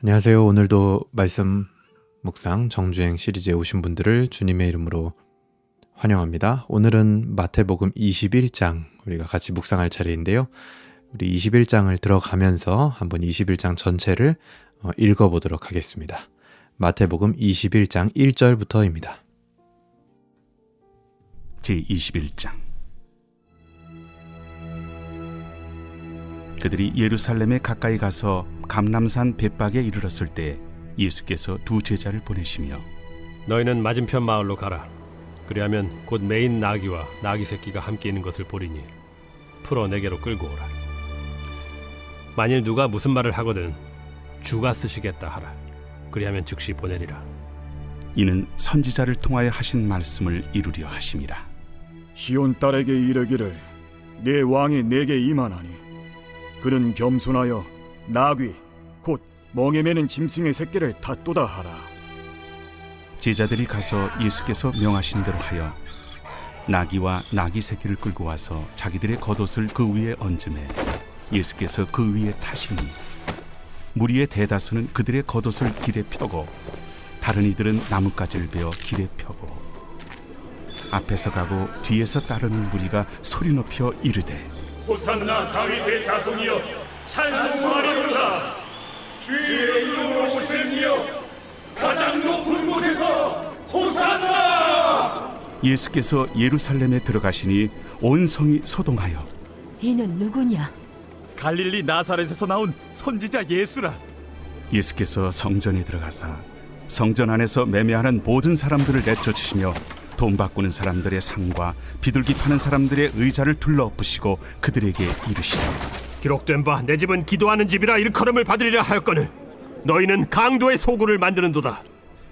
안녕하세요. 오늘도 말씀 묵상 정주행 시리즈에 오신 분들을 주님의 이름으로 환영합니다. 오늘은 마태복음 21장 우리가 같이 묵상할 차례인데요. 우리 21장을 들어가면서 한번 21장 전체를 읽어보도록 하겠습니다. 마태복음 21장 1절부터입니다. 제21장. 그들이 예루살렘에 가까이 가서 감람산 벳박에 이르렀을 때 예수께서 두 제자를 보내시며 너희는 맞은편 마을로 가라. 그리하면 곧 매인 나귀와 나귀 새끼가 함께 있는 것을 보리니 풀어 내게로 끌고 오라. 만일 누가 무슨 말을 하거든 주가 쓰시겠다 하라. 그리하면 즉시 보내리라. 이는 선지자를 통하여 하신 말씀을 이루려 하심이라. 시온 딸에게 이르기를 내 왕이 내게 임하나니 그는 겸손하여 나귀 곧 멍에 매는 짐승의 새끼를 닫도다 하라. 제자들이 가서 예수께서 명하신 대로 하여 나귀와 나귀 새끼를 끌고 와서 자기들의 겉옷을 그 위에 얹음에 예수께서 그 위에 타시니 무리의 대다수는 그들의 겉옷을 길에 펴고 다른 이들은 나뭇가지를 베어 길에 펴고 앞에서 가고 뒤에서 따르는 무리가 소리 높여 이르되 호산나 다윗의 자손이여 찬송하리로다. 주의 이름으로 오시는 이여 가장 높은 곳에서 호산나. 예수께서 예루살렘에 들어가시니 온 성이 소동하여 이는 누구냐? 갈릴리 나사렛에서 나온 선지자 예수라. 예수께서 성전에 들어가사 성전 안에서 매매하는 모든 사람들을 내쫓으시며 돈 바꾸는 사람들의 상과 비둘기 파는 사람들의 의자를 둘러엎으시고 그들에게 이르시되 기록된 바 내 집은 기도하는 집이라 일컬음을 받으리라 하였거늘 너희는 강도의 소굴을 만드는도다.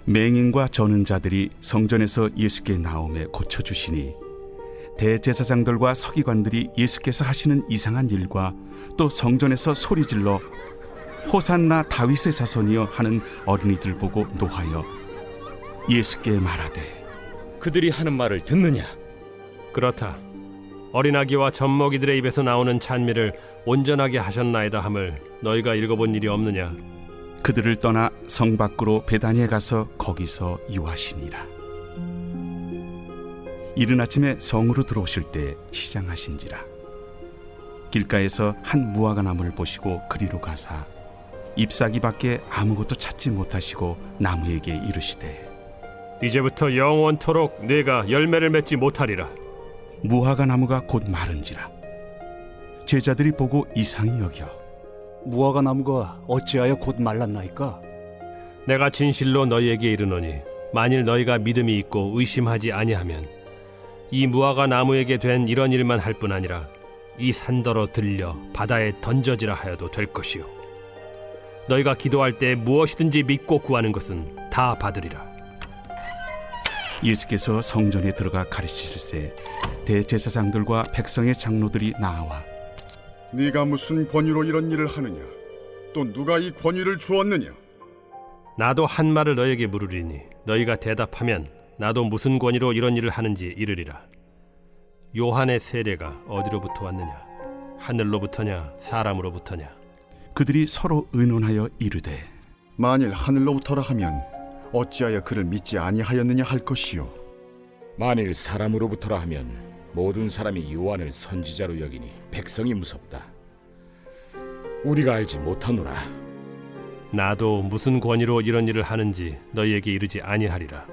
맹인과 저는 자들이 성전에서 예수께 나오매 고쳐주시니 대제사장들과 서기관들이 예수께서 하시는 이상한 일과 또 성전에서 소리질러 호산나 다윗의 자손이여 하는 어린이들 보고 노하여 예수께 말하되 그들이 하는 말을 듣느냐? 그렇다. 어린아기와 젖먹이들의 입에서 나오는 찬미를 온전하게 하셨나이다 함을 너희가 읽어본 일이 없느냐? 그들을 떠나 성 밖으로 베다니에 가서 거기서 유하시니라. 이른 아침에 성으로 들어오실 때 시장하신지라. 길가에서 한 무화과 나무를 보시고 그리로 가사 잎사귀밖에 아무것도 찾지 못하시고 나무에게 이르시되 이제부터 영원토록 네가 열매를 맺지 못하리라. 무화과 나무가 곧 마른지라. 제자들이 보고 이상히 여겨 무화과 나무가 어찌하여 곧 말랐나이까? 내가 진실로 너희에게 이르노니 만일 너희가 믿음이 있고 의심하지 아니하면 이 무화과 나무에게 된 이런 일만 할 뿐 아니라 이 산더러 들려 바다에 던져지라 하여도 될 것이요 너희가 기도할 때 무엇이든지 믿고 구하는 것은 다 받으리라. 예수께서 성전에 들어가 가르치실세 대제사장들과 백성의 장로들이 나와 네가 무슨 권위로 이런 일을 하느냐? 또 누가 이 권위를 주었느냐? 나도 한 말을 너희에게 물으리니 너희가 대답하면 나도 무슨 권위로 이런 일을 하는지 이르리라. 요한의 세례가 어디로부터 왔느냐? 하늘로부터냐 사람으로부터냐? 그들이 서로 의논하여 이르되 만일 하늘로부터라 하면 어찌하여 그를 믿지 아니하였느냐 할 것이요. 만일 사람으로부터라 하면 모든 사람이 요한을 선지자로 여기니 백성이 무섭다. 우리가 알지 못하노라. 나도 무슨 권위로 이런 일을 하는지 너희에게 이르지 아니하리라.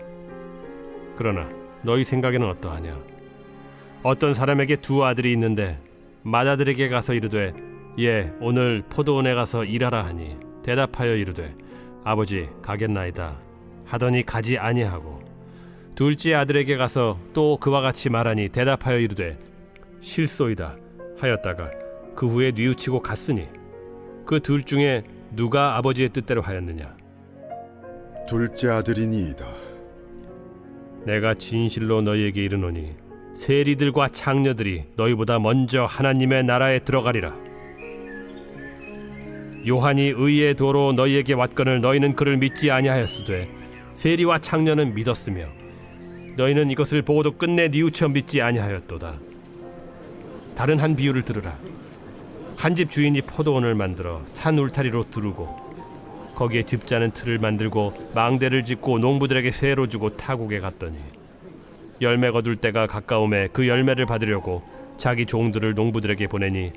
그러나 너희 생각에는 어떠하냐? 어떤 사람에게 두 아들이 있는데 맏아들에게 가서 이르되 예 오늘 포도원에 가서 일하라 하니 대답하여 이르되 아버지 가겠나이다 하더니 가지 아니하고 둘째 아들에게 가서 또 그와 같이 말하니 대답하여 이르되 실소이다 하였다가 그 후에 뉘우치고 갔으니 그 둘 중에 누가 아버지의 뜻대로 하였느냐? 둘째 아들이니이다. 내가 진실로 너희에게 이르노니 세리들과 창녀들이 너희보다 먼저 하나님의 나라에 들어가리라. 요한이 의의 도로 너희에게 왔거늘 너희는 그를 믿지 아니하였으되 세리와 창녀는 믿었으며 너희는 이것을 보고도 끝내 뉘우쳐 믿지 아니하였도다. 다른 한 비유를 들으라. 한 집 주인이 포도원을 만들어 산 울타리로 두르고 거기에 집 짜는 틀을 만들고 망대를 짓고 농부들에게 세로 주고 타국에 갔더니 열매 거둘 때가 가까움에 그 열매를 받으려고 자기 종들을 농부들에게 보내니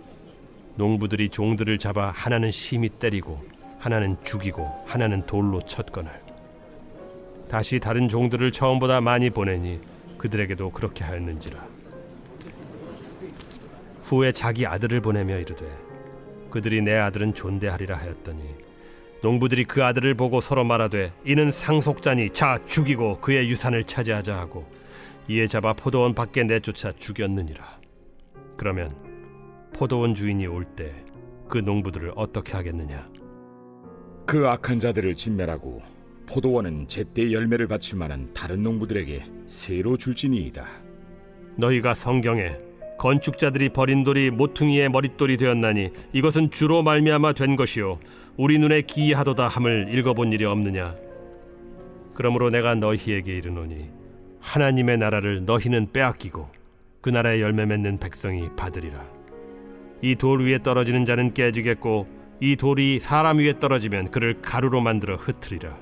농부들이 종들을 잡아 하나는 심히 때리고 하나는 죽이고 하나는 돌로 쳤거늘 다시 다른 종들을 처음보다 많이 보내니 그들에게도 그렇게 하였는지라. 후에 자기 아들을 보내며 이르되 그들이 내 아들은 존대하리라 하였더니 농부들이 그 아들을 보고 서로 말하되 이는 상속자니 자 죽이고 그의 유산을 차지하자 하고 이에 잡아 포도원 밖에 내쫓아 죽였느니라. 그러면 포도원 주인이 올 때 그 농부들을 어떻게 하겠느냐? 그 악한 자들을 진멸하고 포도원은 제때 열매를 바칠 만한 다른 농부들에게 새로 줄지니이다. 너희가 성경에 건축자들이 버린 돌이 모퉁이의 머릿돌이 되었나니 이것은 주로 말미암아 된 것이요 우리 눈에 기이하도다 함을 읽어본 일이 없느냐? 그러므로 내가 너희에게 이르노니 하나님의 나라를 너희는 빼앗기고 그 나라의 열매 맺는 백성이 받으리라. 이 돌 위에 떨어지는 자는 깨지겠고 이 돌이 사람 위에 떨어지면 그를 가루로 만들어 흩으리라.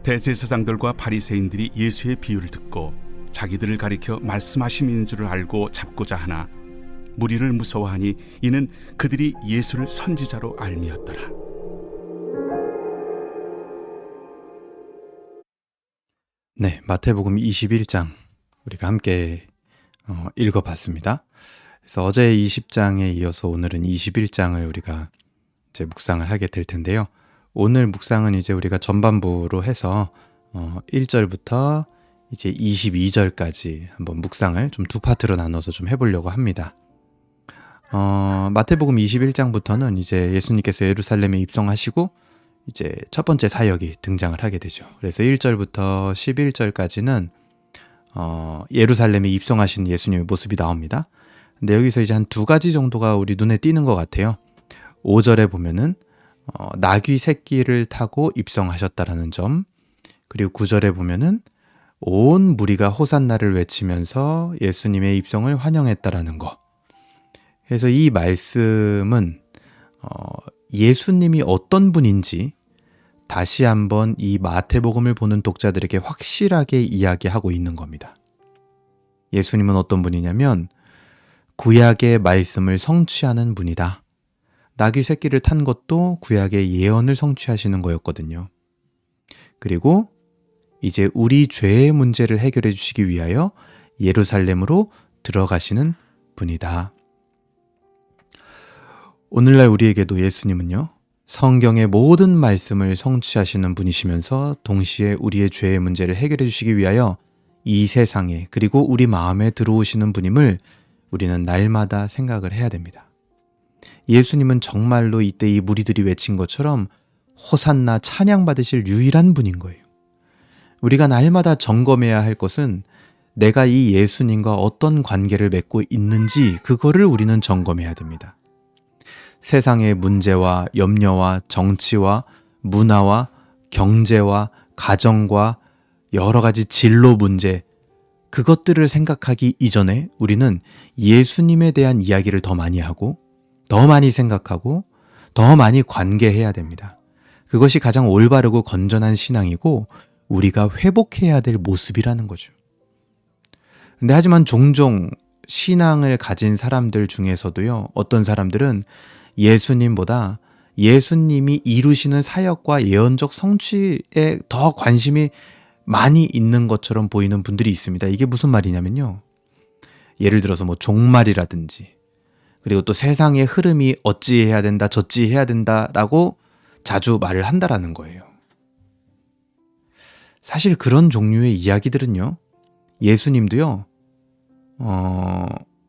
대제사장들과 바리새인들이 예수의 비유를 듣고 자기들을 가리켜 말씀하심인 줄을 알고 잡고자 하나 무리를 무서워하니 이는 그들이 예수를 선지자로 알미었더라. 네, 마태복음 21장 우리가 함께 읽어봤습니다. 그래서 어제 20장에 이어서 오늘은 21장을 우리가 이제 묵상을 하게 될 텐데요. 오늘 묵상은 이제 우리가 전반부로 해서 1절부터 이제 22절까지 한번 묵상을 좀 두 파트로 나눠서 좀 해보려고 합니다. 마태복음 21장부터는 이제 예수님께서 예루살렘에 입성하시고 이제 첫 번째 사역이 등장을 하게 되죠. 그래서 1절부터 11절까지는 예루살렘에 입성하신 예수님의 모습이 나옵니다. 근데 여기서 이제 한 두 가지 정도가 우리 눈에 띄는 것 같아요. 5절에 보면은 나귀 새끼를 타고 입성하셨다라는 점, 그리고 9절에 보면은 온 무리가 호산나를 외치면서 예수님의 입성을 환영했다라는 거. 그래서 이 말씀은 예수님이 어떤 분인지 다시 한번 이 마태복음을 보는 독자들에게 확실하게 이야기하고 있는 겁니다. 예수님은 어떤 분이냐면 구약의 말씀을 성취하는 분이다. 나귀 새끼를 탄 것도 구약의 예언을 성취하시는 거였거든요. 그리고 이제 우리 죄의 문제를 해결해 주시기 위하여 예루살렘으로 들어가시는 분이다. 오늘날 우리에게도 예수님은요, 성경의 모든 말씀을 성취하시는 분이시면서 동시에 우리의 죄의 문제를 해결해 주시기 위하여 이 세상에 그리고 우리 마음에 들어오시는 분임을 우리는 날마다 생각을 해야 됩니다. 예수님은 정말로 이때 이 무리들이 외친 것처럼 호산나 찬양받으실 유일한 분인 거예요. 우리가 날마다 점검해야 할 것은 내가 이 예수님과 어떤 관계를 맺고 있는지 그거를 우리는 점검해야 됩니다. 세상의 문제와 염려와 정치와 문화와 경제와 가정과 여러 가지 진로 문제, 그것들을 생각하기 이전에 우리는 예수님에 대한 이야기를 더 많이 하고 더 많이 생각하고 더 많이 관계해야 됩니다. 그것이 가장 올바르고 건전한 신앙이고 우리가 회복해야 될 모습이라는 거죠. 근데 하지만 종종 신앙을 가진 사람들 중에서도요, 어떤 사람들은 예수님보다 예수님이 이루시는 사역과 예언적 성취에 더 관심이 많이 있는 것처럼 보이는 분들이 있습니다. 이게 무슨 말이냐면요, 예를 들어서 뭐 종말이라든지 그리고 또 세상의 흐름이 어찌해야 된다 저찌해야 된다라고 자주 말을 한다라는 거예요. 사실 그런 종류의 이야기들은요, 예수님도요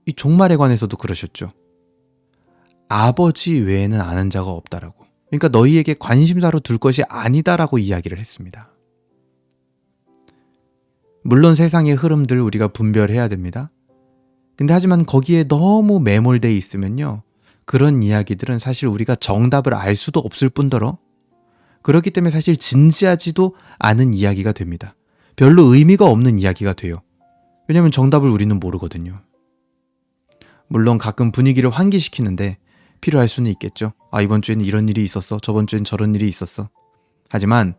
이 종말에 관해서도 그러셨죠. 아버지 외에는 아는 자가 없다라고. 그러니까 너희에게 관심사로 둘 것이 아니다라고 이야기를 했습니다. 물론 세상의 흐름들 우리가 분별해야 됩니다. 근데 하지만 거기에 너무 매몰되어 있으면요, 그런 이야기들은 사실 우리가 정답을 알 수도 없을 뿐더러 그렇기 때문에 사실 진지하지도 않은 이야기가 됩니다. 별로 의미가 없는 이야기가 돼요. 왜냐하면 정답을 우리는 모르거든요. 물론 가끔 분위기를 환기시키는데 필요할 수는 있겠죠. 아, 이번 주에는 이런 일이 있었어. 저번 주엔 저런 일이 있었어. 하지만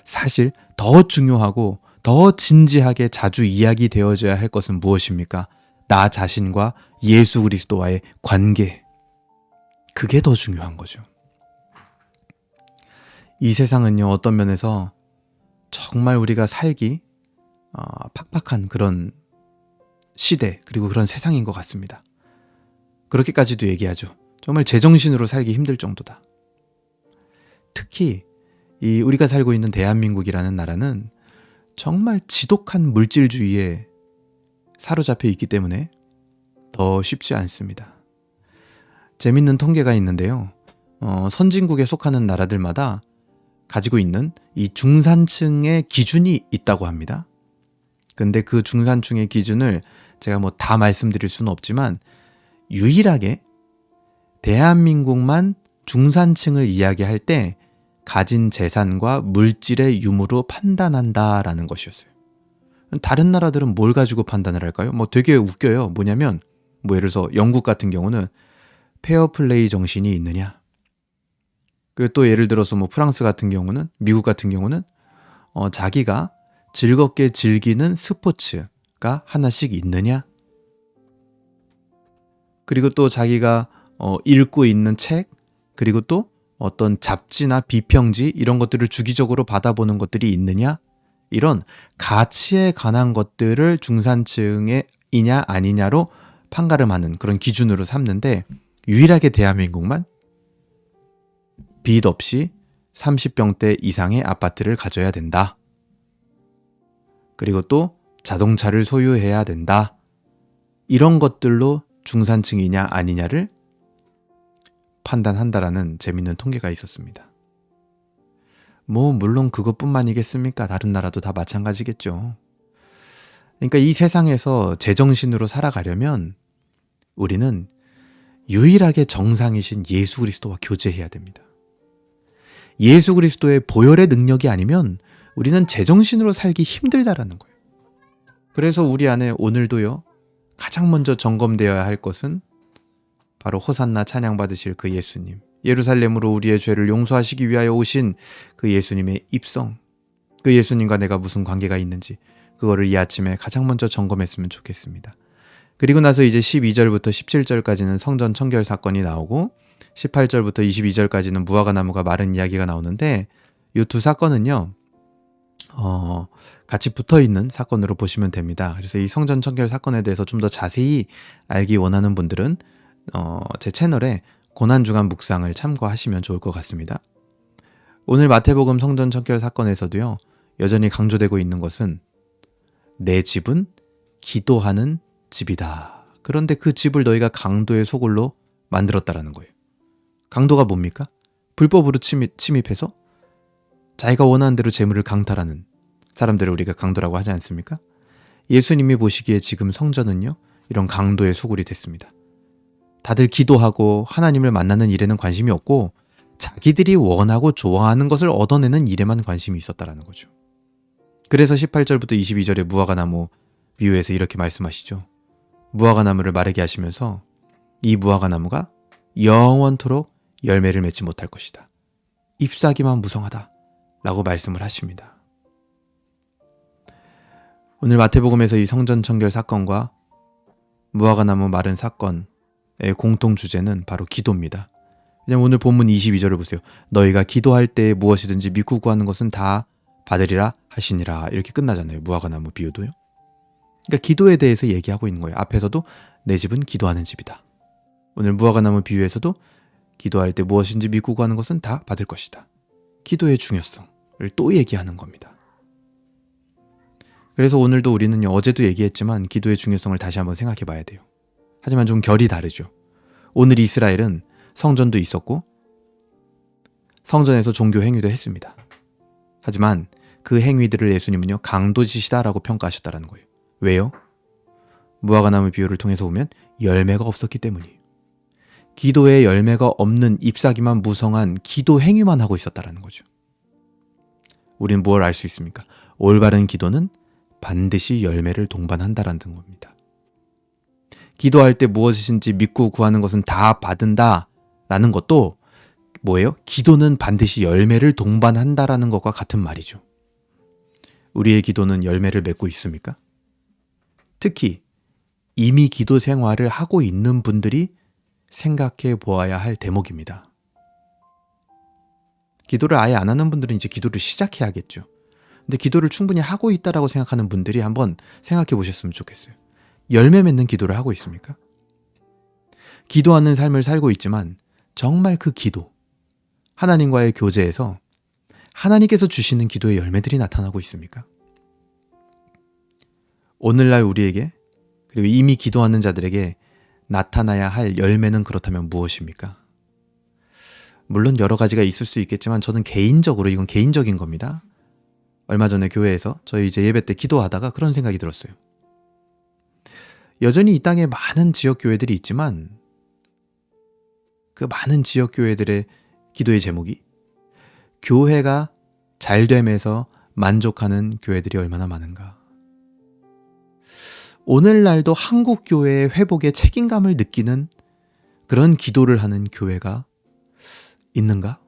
사실 더 중요하고 더 진지하게 자주 이야기되어져야 할 것은 무엇입니까? 나 자신과 예수 그리스도와의 관계. 그게 더 중요한 거죠. 이 세상은요, 어떤 면에서 정말 우리가 살기 팍팍한 그런 시대, 그리고 그런 세상인 것 같습니다. 그렇게까지도 얘기하죠. 정말 제정신으로 살기 힘들 정도다. 특히 우리가 살고 있는 대한민국이라는 나라는 정말 지독한 물질주의에 사로잡혀 있기 때문에 더 쉽지 않습니다. 재밌는 통계가 있는데요. 선진국에 속하는 나라들마다 가지고 있는 이 중산층의 기준이 있다고 합니다. 근데 그 중산층의 기준을 제가 뭐 다 말씀드릴 수는 없지만 유일하게 대한민국만 중산층을 이야기할 때 가진 재산과 물질의 유무로 판단한다라는 것이었어요. 다른 나라들은 뭘 가지고 판단을 할까요? 뭐 되게 웃겨요. 뭐냐면 뭐 예를 들어서 영국 같은 경우는 페어플레이 정신이 있느냐. 그리고 또 예를 들어서 뭐 프랑스 같은 경우는, 미국 같은 경우는 자기가 즐겁게 즐기는 스포츠가 하나씩 있느냐. 그리고 또 자기가 읽고 있는 책, 그리고 또 어떤 잡지나 비평지 이런 것들을 주기적으로 받아보는 것들이 있느냐. 이런 가치에 관한 것들을 중산층이냐 아니냐로 판가름하는 그런 기준으로 삼는데, 유일하게 대한민국만 빚 없이 30평대 이상의 아파트를 가져야 된다. 그리고 또 자동차를 소유해야 된다. 이런 것들로 중산층이냐 아니냐를 판단한다라는 재밌는 통계가 있었습니다. 뭐 물론 그것뿐만이겠습니까? 다른 나라도 다 마찬가지겠죠. 그러니까 이 세상에서 제정신으로 살아가려면 우리는 유일하게 정상이신 예수 그리스도와 교제해야 됩니다. 예수 그리스도의 보혈의 능력이 아니면 우리는 제정신으로 살기 힘들다라는 거예요. 그래서 우리 안에 오늘도요, 가장 먼저 점검되어야 할 것은 바로 호산나 찬양 받으실 그 예수님, 예루살렘으로 우리의 죄를 용서하시기 위하여 오신 그 예수님의 입성, 그 예수님과 내가 무슨 관계가 있는지 그거를 이 아침에 가장 먼저 점검했으면 좋겠습니다. 그리고 나서 이제 12절부터 17절까지는 성전 청결 사건이 나오고 18절부터 22절까지는 무화과 나무가 마른 이야기가 나오는데, 이 두 사건은요 같이 붙어있는 사건으로 보시면 됩니다. 그래서 이 성전 청결 사건에 대해서 좀 더 자세히 알기 원하는 분들은 제 채널에 고난주간 묵상을 참고하시면 좋을 것 같습니다. 오늘 마태복음 성전 청결 사건에서도요, 여전히 강조되고 있는 것은 내 집은 기도하는 집이다. 그런데 그 집을 너희가 강도의 소굴로 만들었다라는 거예요. 강도가 뭡니까? 불법으로 침입해서 자기가 원하는 대로 재물을 강탈하는 사람들을 우리가 강도라고 하지 않습니까? 예수님이 보시기에 지금 성전은요, 이런 강도의 소굴이 됐습니다. 다들 기도하고 하나님을 만나는 일에는 관심이 없고 자기들이 원하고 좋아하는 것을 얻어내는 일에만 관심이 있었다라는 거죠. 그래서 18절부터 22절에 무화과 나무 비유에서 이렇게 말씀하시죠. 무화과 나무를 마르게 하시면서 이 무화과 나무가 영원토록 열매를 맺지 못할 것이다. 잎사귀만 무성하다 라고 말씀을 하십니다. 오늘 마태복음에서 이 성전 청결 사건과 무화과 나무 마른 사건의 공통 주제는 바로 기도입니다. 왜냐하면 오늘 본문 22절을 보세요. 너희가 기도할 때 무엇이든지 믿고 구하는 것은 다 받으리라 하시니라. 이렇게 끝나잖아요. 무화과 나무 비유도요. 그러니까 기도에 대해서 얘기하고 있는 거예요. 앞에서도 내 집은 기도하는 집이다. 오늘 무화과 나무 비유에서도 기도할 때 무엇인지 믿고 구하는 것은 다 받을 것이다. 기도의 중요성을 또 얘기하는 겁니다. 그래서 오늘도 우리는요, 어제도 얘기했지만 기도의 중요성을 다시 한번 생각해 봐야 돼요. 하지만 좀 결이 다르죠. 오늘 이스라엘은 성전도 있었고 성전에서 종교 행위도 했습니다. 하지만 그 행위들을 예수님은요, 강도짓이다라고 평가하셨다라는 거예요. 왜요? 무화과 나무 비유를 통해서 보면 열매가 없었기 때문이에요. 기도에 열매가 없는 잎사귀만 무성한 기도 행위만 하고 있었다라는 거죠. 우리는 무엇을 알 수 있습니까? 올바른 기도는 반드시 열매를 동반한다라는 겁니다. 기도할 때 무엇이든지 믿고 구하는 것은 다 받은다 라는 것도 뭐예요? 기도는 반드시 열매를 동반한다라는 것과 같은 말이죠. 우리의 기도는 열매를 맺고 있습니까? 특히 이미 기도 생활을 하고 있는 분들이 생각해 보아야 할 대목입니다. 기도를 아예 안 하는 분들은 이제 기도를 시작해야겠죠. 근데 기도를 충분히 하고 있다라고 생각하는 분들이 한번 생각해 보셨으면 좋겠어요. 열매 맺는 기도를 하고 있습니까? 기도하는 삶을 살고 있지만 정말 그 기도, 하나님과의 교제에서 하나님께서 주시는 기도의 열매들이 나타나고 있습니까? 오늘날 우리에게, 그리고 이미 기도하는 자들에게 나타나야 할 열매는 그렇다면 무엇입니까? 물론 여러 가지가 있을 수 있겠지만 저는 개인적으로, 이건 개인적인 겁니다. 얼마 전에 교회에서 저희 이제 예배 때 기도하다가 그런 생각이 들었어요. 여전히 이 땅에 많은 지역 교회들이 있지만 그 많은 지역 교회들의 기도의 제목이 교회가 잘됨에서 만족하는 교회들이 얼마나 많은가. 오늘날도 한국 교회의 회복에 책임감을 느끼는 그런 기도를 하는 교회가 있는가?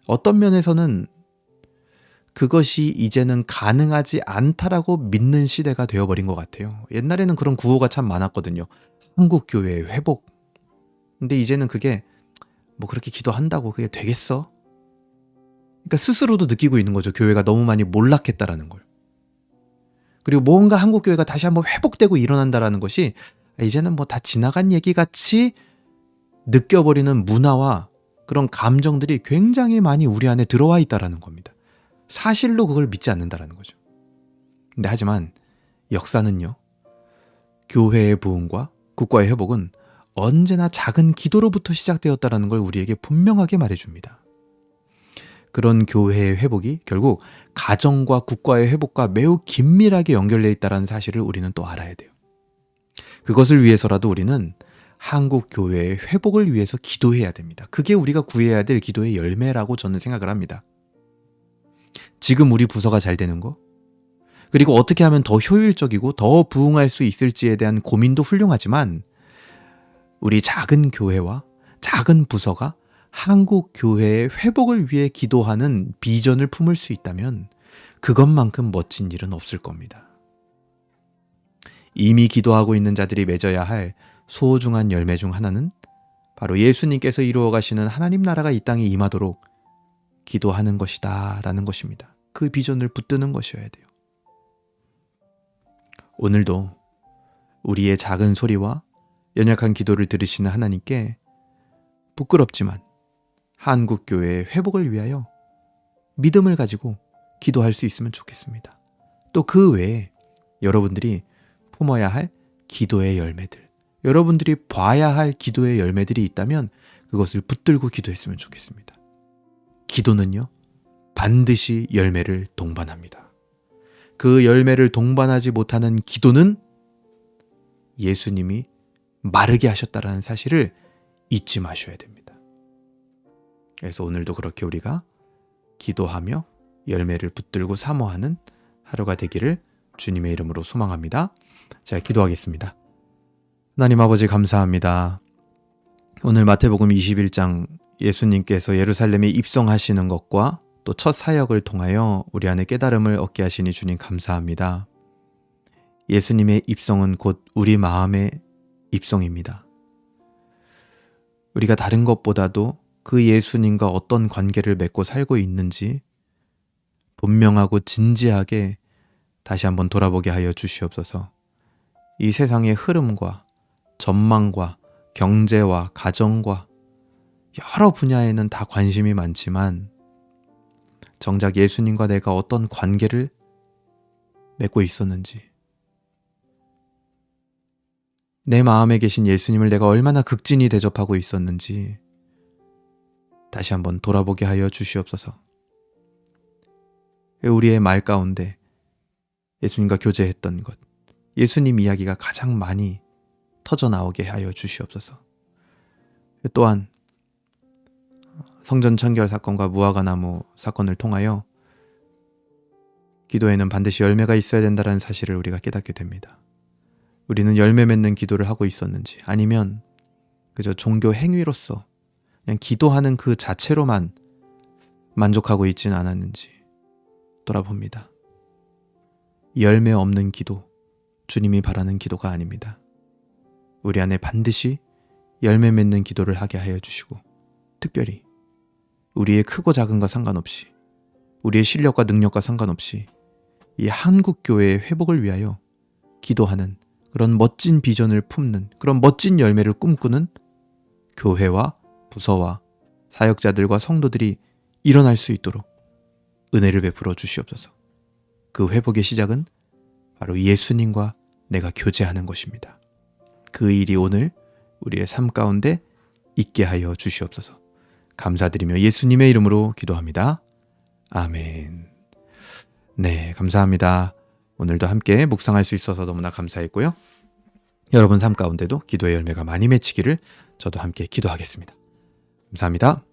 어떤 면에서는 그것이 이제는 가능하지 않다라고 믿는 시대가 되어버린 것 같아요. 옛날에는 그런 구호가 참 많았거든요. 한국 교회의 회복. 근데 이제는 그게 뭐 그렇게 기도한다고 그게 되겠어? 그러니까 스스로도 느끼고 있는 거죠. 교회가 너무 많이 몰락했다라는 걸. 그리고 뭔가 한국 교회가 다시 한번 회복되고 일어난다라는 것이 이제는 뭐 다 지나간 얘기 같이 느껴버리는 문화와 그런 감정들이 굉장히 많이 우리 안에 들어와 있다라는 겁니다. 사실로 그걸 믿지 않는다라는 거죠. 근데 하지만 역사는요, 교회의 부흥과 국가의 회복은 언제나 작은 기도로부터 시작되었다라는 걸 우리에게 분명하게 말해줍니다. 그런 교회의 회복이 결국 가정과 국가의 회복과 매우 긴밀하게 연결되어 있다는 사실을 우리는 또 알아야 돼요. 그것을 위해서라도 우리는 한국 교회의 회복을 위해서 기도해야 됩니다. 그게 우리가 구해야 될 기도의 열매라고 저는 생각을 합니다. 지금 우리 부서가 잘 되는 거, 그리고 어떻게 하면 더 효율적이고 더 부흥할 수 있을지에 대한 고민도 훌륭하지만 우리 작은 교회와 작은 부서가 한국 교회의 회복을 위해 기도하는 비전을 품을 수 있다면 그것만큼 멋진 일은 없을 겁니다. 이미 기도하고 있는 자들이 맺어야 할 소중한 열매 중 하나는 바로 예수님께서 이루어 가시는 하나님 나라가 이 땅에 임하도록 기도하는 것이다 라는 것입니다. 그 비전을 붙드는 것이어야 돼요. 오늘도 우리의 작은 소리와 연약한 기도를 들으시는 하나님께 부끄럽지만 한국교회의 회복을 위하여 믿음을 가지고 기도할 수 있으면 좋겠습니다. 또 그 외에 여러분들이 품어야 할 기도의 열매들, 여러분들이 봐야 할 기도의 열매들이 있다면 그것을 붙들고 기도했으면 좋겠습니다. 기도는요, 반드시 열매를 동반합니다. 그 열매를 동반하지 못하는 기도는 예수님이 마르게 하셨다라는 사실을 잊지 마셔야 됩니다. 그래서 오늘도 그렇게 우리가 기도하며 열매를 붙들고 사모하는 하루가 되기를 주님의 이름으로 소망합니다. 제가 기도하겠습니다. 하나님 아버지 감사합니다. 오늘 마태복음 21장 예수님께서 예루살렘에 입성하시는 것과 또 첫 사역을 통하여 우리 안에 깨달음을 얻게 하시니 주님 감사합니다. 예수님의 입성은 곧 우리 마음의 입성입니다. 우리가 다른 것보다도 그 예수님과 어떤 관계를 맺고 살고 있는지 분명하고 진지하게 다시 한번 돌아보게 하여 주시옵소서. 이 세상의 흐름과 전망과 경제와 가정과 여러 분야에는 다 관심이 많지만 정작 예수님과 내가 어떤 관계를 맺고 있었는지, 내 마음에 계신 예수님을 내가 얼마나 극진히 대접하고 있었는지 다시 한번 돌아보게 하여 주시옵소서. 우리의 말 가운데 예수님과 교제했던 것, 예수님 이야기가 가장 많이 터져 나오게 하여 주시옵소서. 또한 성전 청결 사건과 무화과나무 사건을 통하여 기도에는 반드시 열매가 있어야 된다는 사실을 우리가 깨닫게 됩니다. 우리는 열매 맺는 기도를 하고 있었는지, 아니면 그저 종교 행위로서 그냥 기도하는 그 자체로만 만족하고 있지는 않았는지 돌아봅니다. 열매 없는 기도, 주님이 바라는 기도가 아닙니다. 우리 안에 반드시 열매 맺는 기도를 하게 하여 주시고, 특별히 우리의 크고 작은과 상관없이, 우리의 실력과 능력과 상관없이 이 한국교회의 회복을 위하여 기도하는 그런 멋진 비전을 품는, 그런 멋진 열매를 꿈꾸는 교회와 부서와 사역자들과 성도들이 일어날 수 있도록 은혜를 베풀어 주시옵소서. 그 회복의 시작은 바로 예수님과 내가 교제하는 것입니다. 그 일이 오늘 우리의 삶 가운데 있게 하여 주시옵소서. 감사드리며 예수님의 이름으로 기도합니다. 아멘. 네, 감사합니다. 오늘도 함께 묵상할 수 있어서 너무나 감사했고요. 여러분 삶 가운데도 기도의 열매가 많이 맺히기를 저도 함께 기도하겠습니다. 감사합니다.